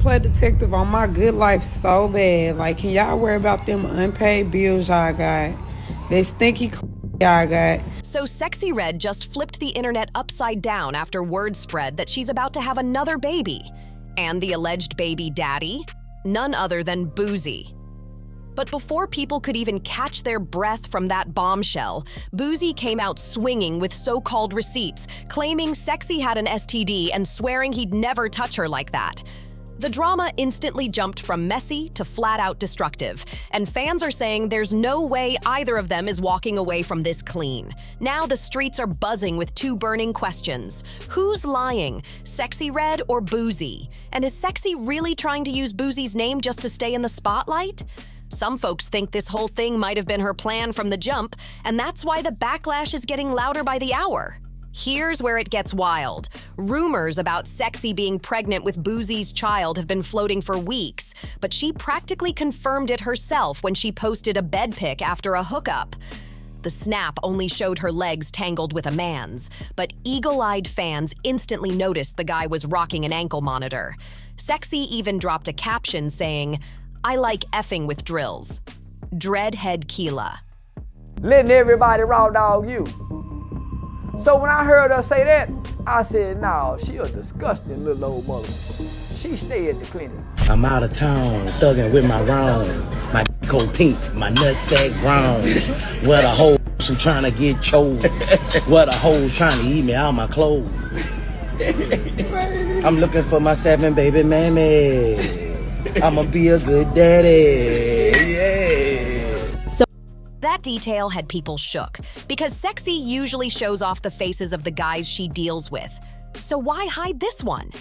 play detective on my good life so bad. Like, can y'all worry about them unpaid bills y'all got? That stinky y'all got. So Sexyy Red just flipped the internet upside down after word spread that she's about to have another baby. And the alleged baby daddy? None other than Boosie. But before people could even catch their breath from that bombshell, Boosie came out swinging with so-called receipts, claiming Sexyy had an STD and swearing he'd never touch her like that. The drama instantly jumped from messy to flat-out destructive, and fans are saying there's no way either of them is walking away from this clean. Now the streets are buzzing with two burning questions. Who's lying, Sexyy Red or Boosie? And is Sexyy really trying to use Boosie's name just to stay in the spotlight? Some folks think this whole thing might have been her plan from the jump, and that's why the backlash is getting louder by the hour. Here's where it gets wild. Rumors about Sexyy being pregnant with Boosie's child have been floating for weeks, but she practically confirmed it herself when she posted a bed pic after a hookup. The snap only showed her legs tangled with a man's, but eagle-eyed fans instantly noticed the guy was rocking an ankle monitor. Sexyy even dropped a caption saying, "I like effing with drills. Dreadhead Keela." Letting everybody raw dog you. So when I heard her say that, I said, nah, she a disgusting little old mother. She stay at the clinic. I'm out of town, thugging with my round. My cold pink, my nutsack brown. Where the hoes who trying to get choked. Where the hoes trying to eat me out my clothes. I'm looking for my 7 baby mammy. I'ma be a good daddy, yeah. So that detail had people shook, because Sexyy usually shows off the faces of the guys she deals with. So why hide this one?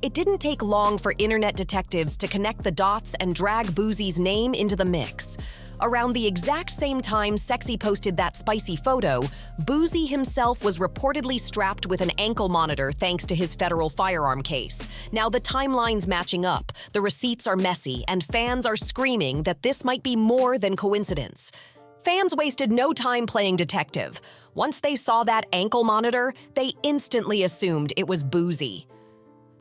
It didn't take long for internet detectives to connect the dots and drag Boosie's name into the mix. Around the exact same time Sexyy posted that spicy photo, Boosie himself was reportedly strapped with an ankle monitor thanks to his federal firearm case. Now the timeline's matching up, the receipts are messy, and fans are screaming that this might be more than coincidence. Fans wasted no time playing detective. Once they saw that ankle monitor, they instantly assumed it was Boosie.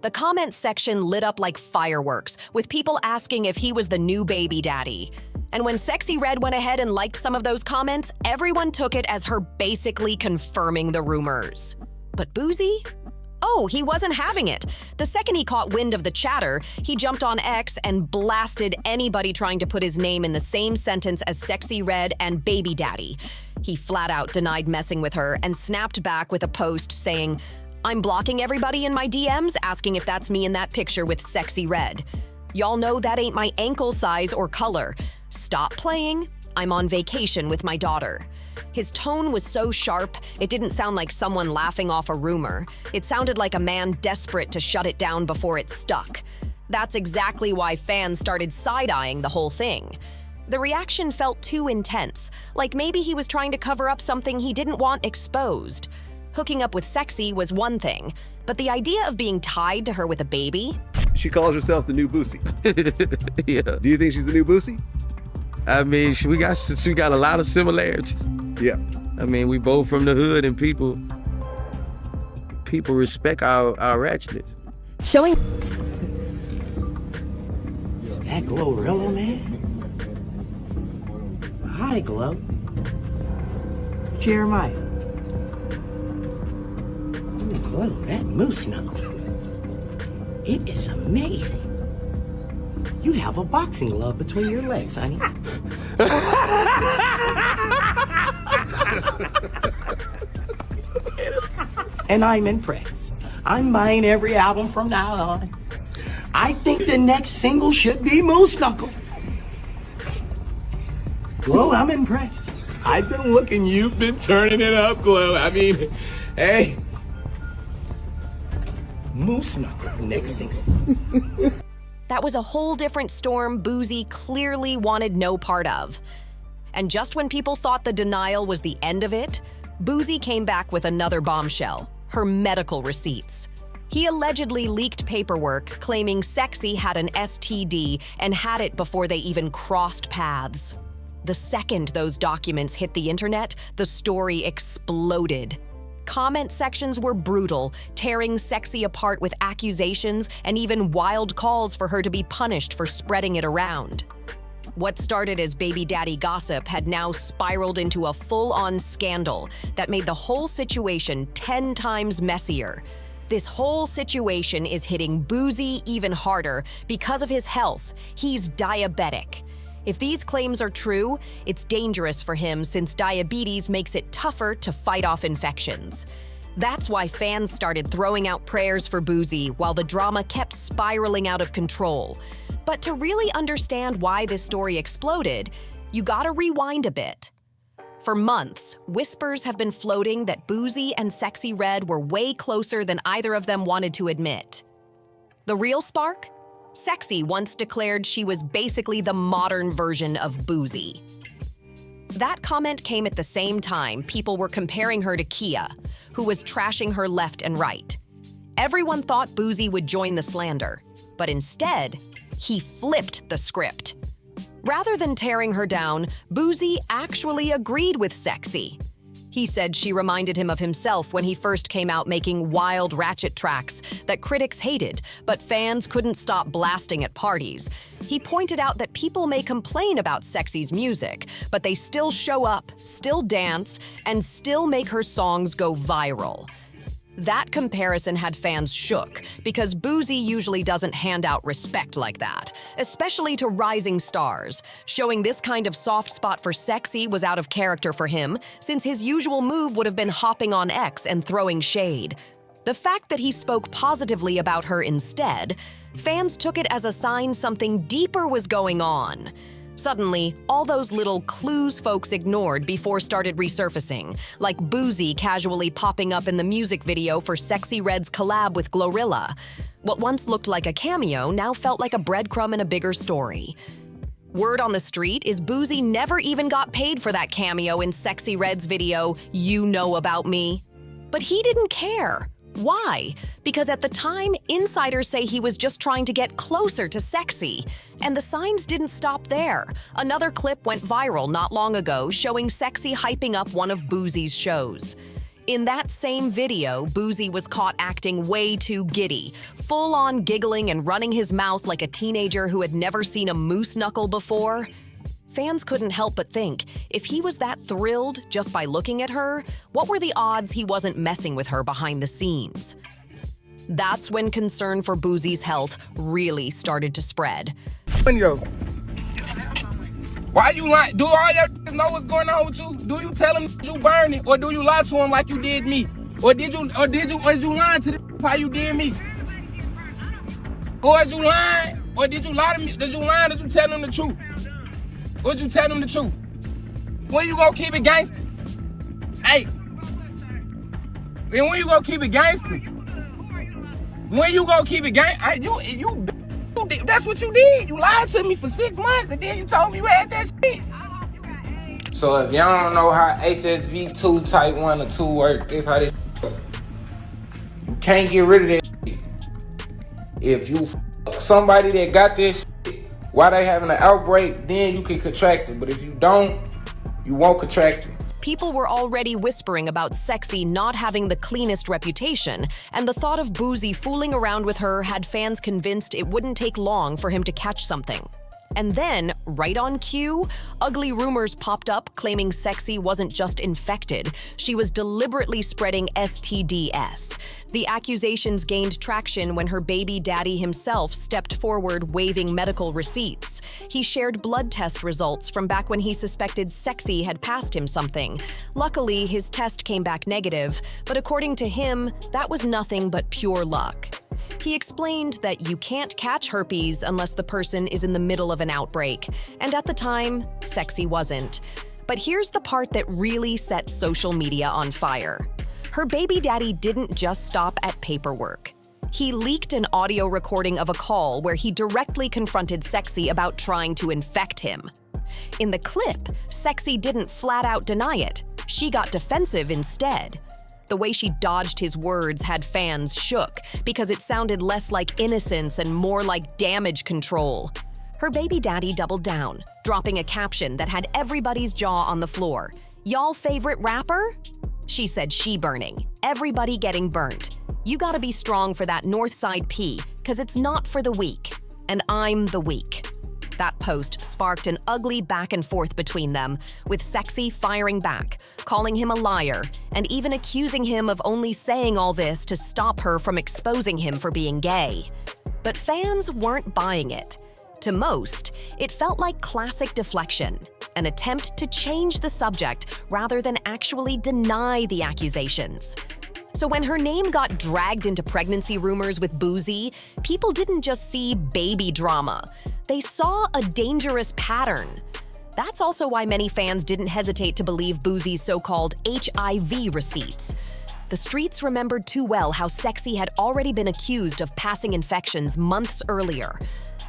The comments section lit up like fireworks, with people asking if he was the new baby daddy. And when Sexyy Red went ahead and liked some of those comments, everyone took it as her basically confirming the rumors. But Boosie? Oh, he wasn't having it. The second he caught wind of the chatter, he jumped on X and blasted anybody trying to put his name in the same sentence as Sexyy Red and baby daddy. He flat out denied messing with her and snapped back with a post saying, "I'm blocking everybody in my DMs asking if that's me in that picture with Sexyy Red. Y'all know that ain't my ankle size or color. Stop playing. I'm on vacation with my daughter." His tone was so sharp, it didn't sound like someone laughing off a rumor. It sounded like a man desperate to shut it down before it stuck. That's exactly why fans started side-eyeing the whole thing. The reaction felt too intense, like maybe he was trying to cover up something he didn't want exposed. Hooking up with Sexyy was one thing, but the idea of being tied to her with a baby? She calls herself the new Boosie. Yeah. Do you think she's the new Boosie? I mean, we got a lot of similarities. Yeah. I mean, we both from the hood, and people respect our ratchetness. Showing. Is that Glorilla, man? Hi, Glow. Jeremiah. Ooh, Glow, that moose knuckle. It is amazing. You have a boxing glove between your legs, honey. And I'm impressed. I'm buying every album from now on. I think the next single should be Moose Knuckle. Glow, I'm impressed. I've been looking, you've been turning it up, Glow. I mean, hey. Moose Knuckle, next single. That was a whole different storm Boosie clearly wanted no part of. And just when people thought the denial was the end of it, Boosie came back with another bombshell, her medical receipts. He allegedly leaked paperwork claiming Sexyy had an STD and had it before they even crossed paths. The second those documents hit the internet, the story exploded. Comment sections were brutal, tearing Sexyy apart with accusations and even wild calls for her to be punished for spreading it around. What started as baby daddy gossip had now spiraled into a full-on scandal that made the whole situation 10 times messier. This whole situation is hitting Boosie even harder because of his health. He's diabetic. If these claims are true, it's dangerous for him since diabetes makes it tougher to fight off infections. That's why fans started throwing out prayers for Boosie while the drama kept spiraling out of control. But to really understand why this story exploded, you gotta rewind a bit. For months, whispers have been floating that Boosie and Sexyy Red were way closer than either of them wanted to admit. The real spark? Sexyy once declared she was basically the modern version of Boosie. That comment came at the same time people were comparing her to Kia, who was trashing her left and right. Everyone thought Boosie would join the slander, but instead, he flipped the script. Rather than tearing her down, Boosie actually agreed with Sexyy. He said she reminded him of himself when he first came out making wild ratchet tracks that critics hated, but fans couldn't stop blasting at parties. He pointed out that people may complain about Sexy's music, but they still show up, still dance, and still make her songs go viral. That comparison had fans shook, because Boosie usually doesn't hand out respect like that, especially to rising stars. Showing this kind of soft spot for Sexyy was out of character for him, since his usual move would have been hopping on X and throwing shade. The fact that he spoke positively about her instead, fans took it as a sign something deeper was going on. Suddenly, all those little clues folks ignored before started resurfacing, like Boosie casually popping up in the music video for Sexyy Red's collab with Glorilla. What once looked like a cameo now felt like a breadcrumb in a bigger story. Word on the street is Boosie never even got paid for that cameo in Sexyy Red's video, You Know About Me. But he didn't care. Why? Because at the time, insiders say he was just trying to get closer to Sexyy. And the signs didn't stop there. Another clip went viral not long ago showing Sexyy hyping up one of Boosie's shows. In that same video, Boosie was caught acting way too giddy, full-on giggling and running his mouth like a teenager who had never seen a moose knuckle before. Fans couldn't help but think, if he was that thrilled just by looking at her, what were the odds he wasn't messing with her behind the scenes? That's when concern for Boosie's health really started to spread. Why you lying? Do all your know what's going on with you? Do you tell him you burn it, or do you lie to him like you did me? Or is you lying to them how you did me? Or is you lying? Or did you lie to me? Did you lie? Did you tell him the truth? Or did you tell them the truth? When you gonna keep it gangster? Hey. And when you gonna keep it gangster? When you gonna keep it gangster? You that's what you did. You lied to me for 6 months and then you told me you had that shit. So if y'all don't know how HSV2 type 1 or 2 work, this how this work. You can't get rid of that shit. If you somebody that got this shit while they having an outbreak, then you can contract it. But if you don't, you won't contract it. People were already whispering about Sexyy not having the cleanest reputation, and the thought of Boosie fooling around with her had fans convinced it wouldn't take long for him to catch something. And then, right on cue, ugly rumors popped up claiming Sexyy wasn't just infected, she was deliberately spreading STDs. The accusations gained traction when her baby daddy himself stepped forward waving medical receipts. He shared blood test results from back when he suspected Sexyy had passed him something. Luckily, his test came back negative, but according to him, that was nothing but pure luck. He explained that you can't catch herpes unless the person is in the middle of an outbreak, and at the time, Sexyy wasn't. But here's the part that really set social media on fire. Her baby daddy didn't just stop at paperwork. He leaked an audio recording of a call where he directly confronted Sexyy about trying to infect him. In the clip, Sexyy didn't flat out deny it. She got defensive instead. The way she dodged his words had fans shook because it sounded less like innocence and more like damage control. Her baby daddy doubled down, dropping a caption that had everybody's jaw on the floor. "Y'all favorite rapper?" She said she burning, everybody getting burnt. You gotta be strong for that north side P, cause it's not for the weak. And I'm the weak. That post sparked an ugly back and forth between them, with Sexyy firing back, calling him a liar, and even accusing him of only saying all this to stop her from exposing him for being gay. But fans weren't buying it. To most, it felt like classic deflection, an attempt to change the subject rather than actually deny the accusations. So when her name got dragged into pregnancy rumors with Boosie, people didn't just see baby drama. They saw a dangerous pattern. That's also why many fans didn't hesitate to believe Boosie's so-called HIV receipts. The streets remembered too well how Sexyy had already been accused of passing infections months earlier.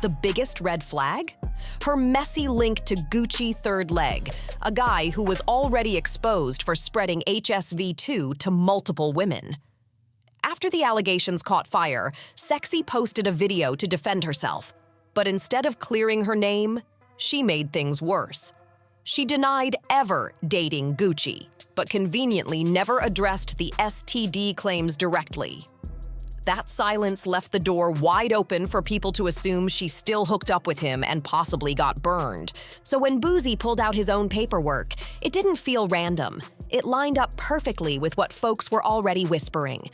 The biggest red flag? Her messy link to Gucci Third Leg, a guy who was already exposed for spreading HSV-2 to multiple women. After the allegations caught fire, Sexyy posted a video to defend herself. But instead of clearing her name, she made things worse. She denied ever dating Gucci, but conveniently never addressed the STD claims directly. That silence left the door wide open for people to assume she still hooked up with him and possibly got burned. So when Boosie pulled out his own paperwork, it didn't feel random. It lined up perfectly with what folks were already whispering.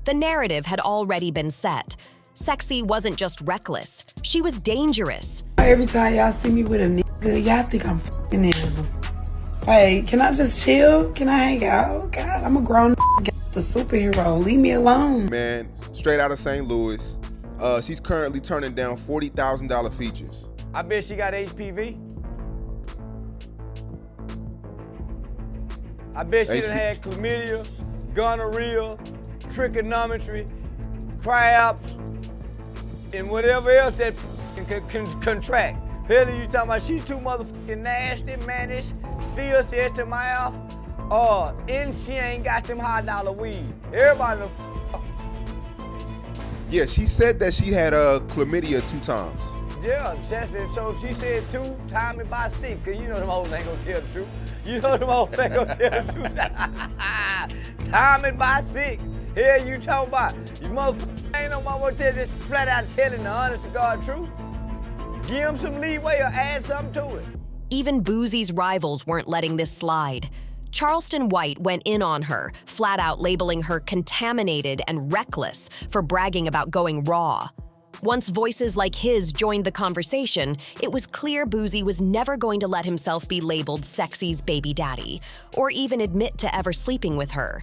The narrative had already been set. Sexyy wasn't just reckless, she was dangerous. Every time y'all see me with a nigga, y'all think I'm fucking him. Hey, can I just chill? Can I hang out? God, I'm a grown nigga, a superhero. Leave me alone. Man, straight out of St. Louis. She's currently turning down $40,000 features. I bet she got HPV. I bet she done had chlamydia, gonorrhea, trigonometry, crabs, and whatever else that can contract. Hell, you talking about she too motherfucking nasty, mannish, filthy at the mouth? And she ain't got them high dollar weed. Everybody done Yeah, she said that she had chlamydia 2 times. Yeah, so she said 2, time it by 6, cause you know them hoes ain't gonna tell the truth. You know them hoes ain't gonna tell the truth. Time it by 6. Hell, you talking about? You motherfucker ain't no motherfucker tell this flat out telling the honest to God truth. Give him some leeway or add something to it. Even Boosie's rivals weren't letting this slide. Charleston White went in on her, flat out labeling her contaminated and reckless for bragging about going raw. Once voices like his joined the conversation, it was clear Boosie was never going to let himself be labeled Sexy's baby daddy, or even admit to ever sleeping with her.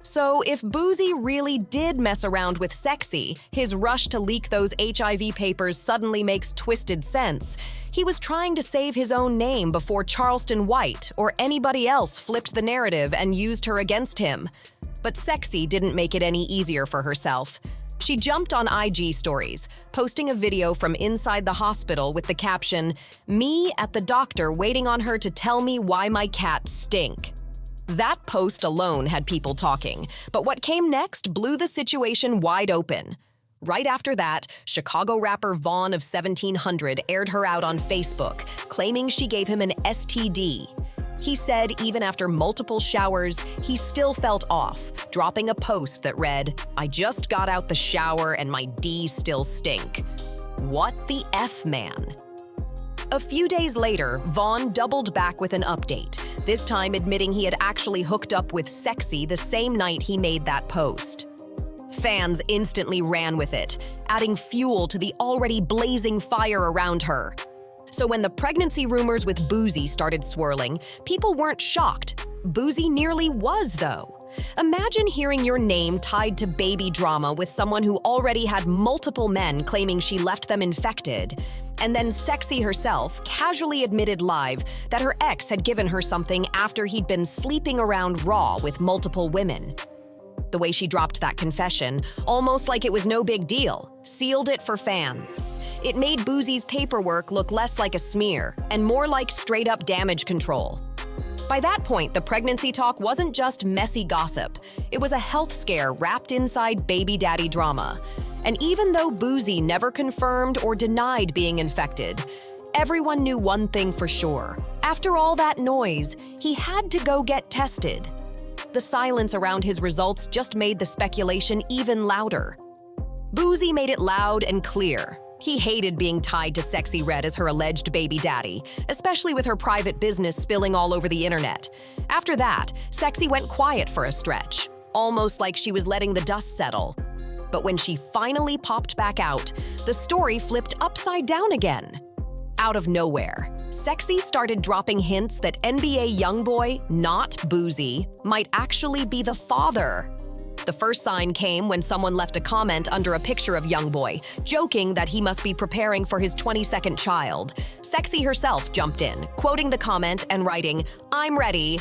So if Boosie really did mess around with Sexyy, his rush to leak those HIV papers suddenly makes twisted sense. He was trying to save his own name before Charleston White or anybody else flipped the narrative and used her against him. But Sexyy didn't make it any easier for herself. She jumped on IG stories, posting a video from inside the hospital with the caption, "Me at the doctor waiting on her to tell me why my cats stink." That post alone had people talking, but what came next blew the situation wide open. Right after that, Chicago rapper Vaughn of 1700 aired her out on Facebook, claiming she gave him an STD. He said even after multiple showers, he still felt off, dropping a post that read, "I just got out the shower and my D still stink." What the F, man? A few days later, Vaughn doubled back with an update, this time admitting he had actually hooked up with Sexyy the same night he made that post. Fans instantly ran with it, adding fuel to the already blazing fire around her. So when the pregnancy rumors with Boosie started swirling, people weren't shocked. Boosie nearly was, though. Imagine hearing your name tied to baby drama with someone who already had multiple men claiming she left them infected. And then Sexyy herself casually admitted live that her ex had given her something after he'd been sleeping around raw with multiple women. The way she dropped that confession, almost like it was no big deal, sealed it for fans. It made Boosie's paperwork look less like a smear and more like straight-up damage control. By that point, the pregnancy talk wasn't just messy gossip. It was a health scare wrapped inside baby daddy drama. And even though Boosie never confirmed or denied being infected, everyone knew one thing for sure. After all that noise, he had to go get tested. the silence around his results just made the speculation even louder. Boosie made it loud and clear. He hated being tied to Sexyy Red as her alleged baby daddy, especially with her private business spilling all over the internet. After that, Sexyy went quiet for a stretch, almost like she was letting the dust settle. But when she finally popped back out, the story flipped upside down again. Out of nowhere, Sexyy started dropping hints that NBA YoungBoy, not Boosie, might actually be the father. The first sign came when someone left a comment under a picture of YoungBoy, joking that he must be preparing for his 22nd child. Sexyy herself jumped in, quoting the comment and writing, "I'm ready."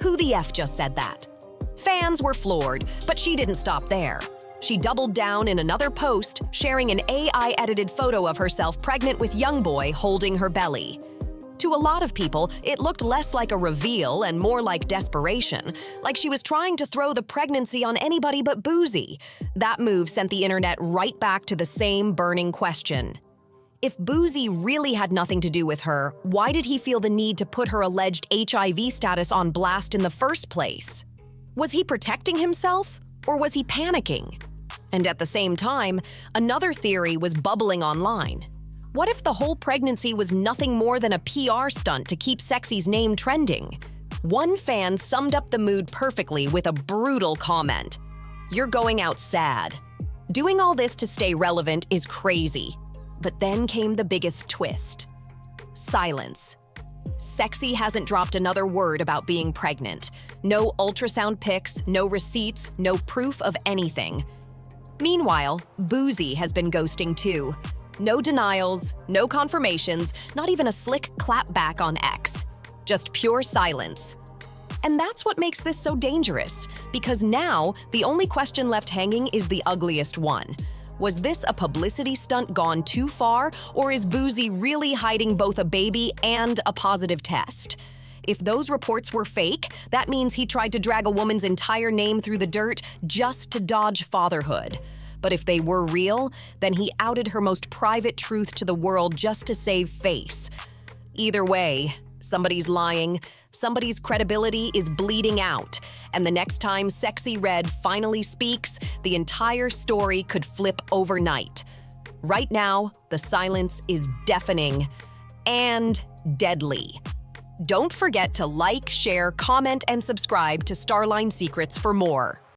Who the F just said that? Fans were floored, but she didn't stop there. She doubled down in another post, sharing an AI-edited photo of herself pregnant with YoungBoy holding her belly. To a lot of people, it looked less like a reveal and more like desperation, like she was trying to throw the pregnancy on anybody but Boosie. That move sent the internet right back to the same burning question. If Boosie really had nothing to do with her, why did he feel the need to put her alleged HIV status on blast in the first place? Was he protecting himself, or was he panicking? And at the same time, another theory was bubbling online. What if the whole pregnancy was nothing more than a PR stunt to keep Sexy's name trending? One fan summed up the mood perfectly with a brutal comment. "You're going out sad." Doing all this to stay relevant is crazy. But then came the biggest twist. Silence. Sexyy hasn't dropped another word about being pregnant. No ultrasound pics, no receipts, no proof of anything. Meanwhile, Boosie has been ghosting too. No denials, no confirmations, not even a slick clapback on X. Just pure silence. And that's what makes this so dangerous, because now the only question left hanging is the ugliest one. Was this a publicity stunt gone too far, or is Boosie really hiding both a baby and a positive test? If those reports were fake, that means he tried to drag a woman's entire name through the dirt just to dodge fatherhood. But if they were real, then he outed her most private truth to the world just to save face. Either way, somebody's lying, somebody's credibility is bleeding out, and the next time Sexyy Red finally speaks, the entire story could flip overnight. Right now, the silence is deafening and deadly. Don't forget to like, share, comment, and subscribe to Starline Secrets for more.